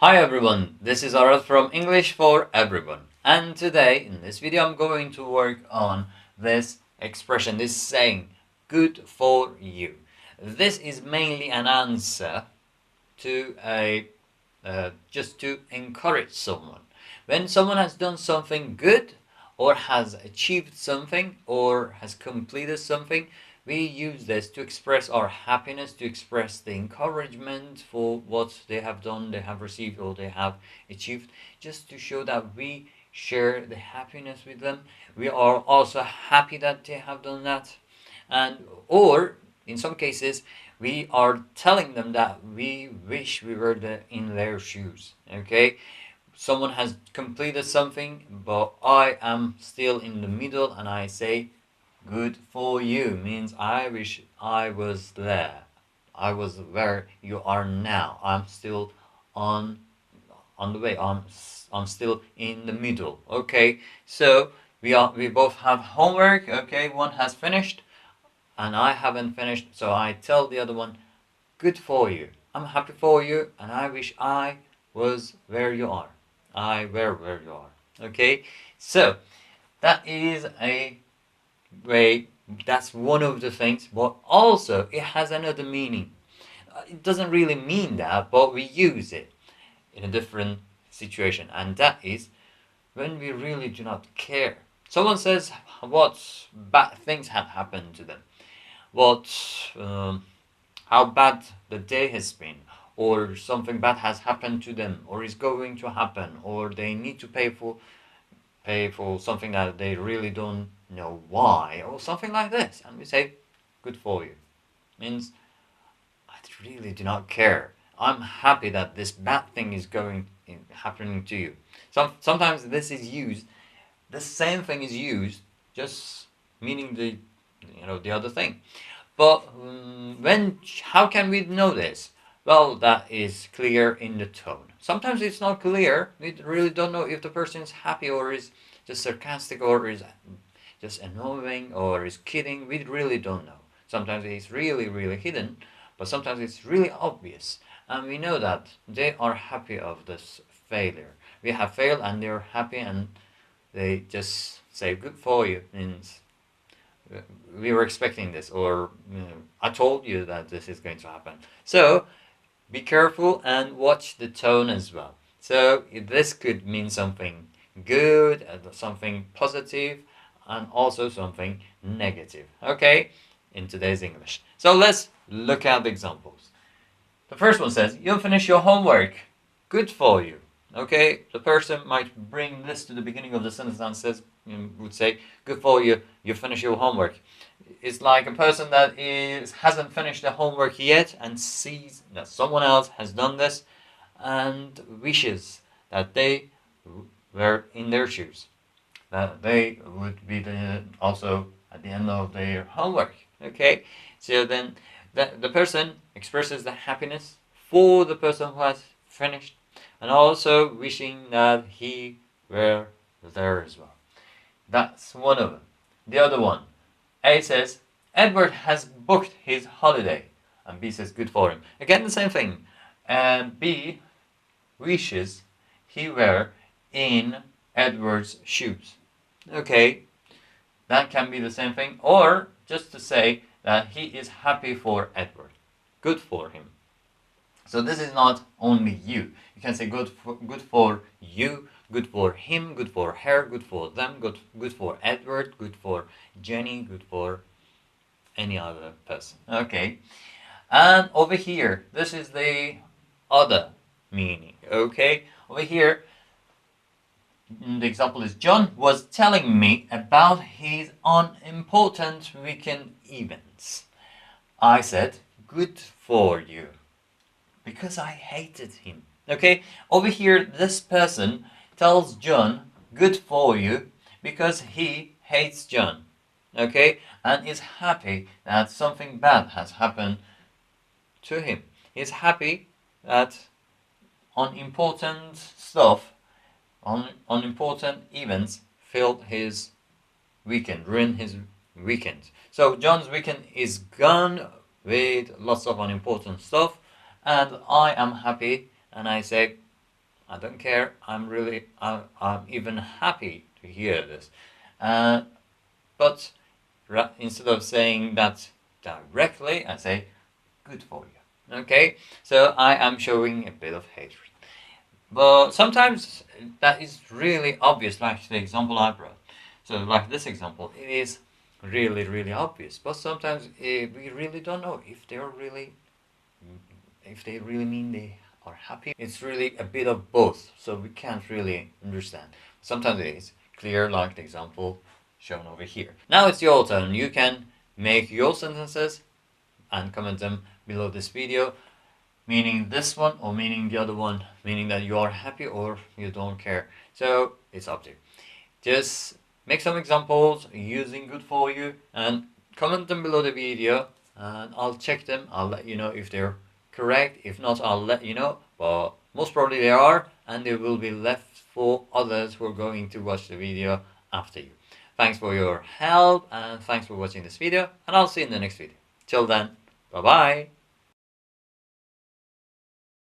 Hi everyone, this is Arad from English for Everyone, and today in this video I'm going to work on this expression, this saying, good for you. This is mainly an answer to just to encourage someone. When someone has done something good or has achieved something or has completed something, we use this to express our happiness, to express the encouragement for what they have done, they have received, or they have achieved, just to show that we share the happiness with them. We are also happy that they have done that. And or in some cases we are telling them that we wish we were in their shoes. Okay, someone has completed something but I am still in the middle and I say good for you, means I wish I was there. I was where you are now. I'm still on on the way. I'm still in the middle. Okay, so we both have homework. Okay, one has finished and I haven't finished, so I tell the other one, good for you. I'm happy for you and I wish I was where you are. I were where you are. Okay, so that is a way, that's one of the things, but also it has another meaning. It doesn't really mean that, but we use it in a different situation, and that is when we really do not care. Someone says what bad things have happened to them, what how bad the day has been, or something bad has happened to them, or is going to happen, or they need to pay for something that they really don't know why, or something like this, and we say, good for you. Means I really do not care. I'm happy that this bad thing is happening to you. Sometimes this is used, the same thing is used, just meaning the other thing. But how can we know this? Well, that is clear in the tone. Sometimes it's not clear. We really don't know if the person is happy or is just sarcastic or is just annoying or is kidding. We really don't know. Sometimes it's really, really hidden, but sometimes it's really obvious. And we know that they are happy of this failure. We have failed and they're happy and they just say, good for you, means we were expecting this, or I told you that this is going to happen. So be careful and watch the tone as well. So this could mean something good, something positive, and also something negative. Okay, in today's English. So let's look at the examples. The first one says, "You finish your homework. Good for you." Okay, the person might bring this to the beginning of the sentence and would say, "Good for you. You finish your homework." It's like a person that hasn't finished the homework yet and sees that someone else has done this and wishes that they were in their shoes, that they would be also at the end of their homework. Okay, so then the person expresses the happiness for the person who has finished and also wishing that he were there as well. That's one of them. The other one, A says, Edward has booked his holiday. And B says, good for him. Again, the same thing. And B wishes he were in Edward's shoes. Okay, that can be the same thing. Or just to say that he is happy for Edward. Good for him. So this is not only you. You can say good for you, good for him, good for her, good for them, good for Edward, good for Jenny, good for any other person. Okay. And over here, this is the other meaning. Okay. Over here, the example is, John was telling me about his unimportant weekend events. I said, good for you, because I hated him. Okay, over here, this person tells John, good for you, because he hates John. Okay, and is happy that something bad has happened to him. He's happy that unimportant stuff, unimportant events filled his weekend, ruined his weekend. So John's weekend is gone with lots of unimportant stuff, and I am happy, and I say, I don't care. I'm even happy to hear this. But instead of saying that directly, I say good for you. Okay, so I am showing a bit of hatred. But sometimes that is really obvious, like the example I brought. So, like this example, it is really obvious. But sometimes we really don't know if they really mean they are happy. It's really a bit of both, so we can't really understand. Sometimes it is clear, like the example shown over here. Now it's your turn. You can make your sentences and comment them below this video, meaning this one or meaning the other one, meaning that you are happy or you don't care. So it's up to you. Just make some examples using good for you and comment them below the video, and I'll check them. I'll let you know if they're correct. If not, I'll let you know, but most probably they are, and they will be left for others who are going to watch the video after you. Thanks for your help and thanks for watching this video, and I'll see you in the next video. Till then, bye bye.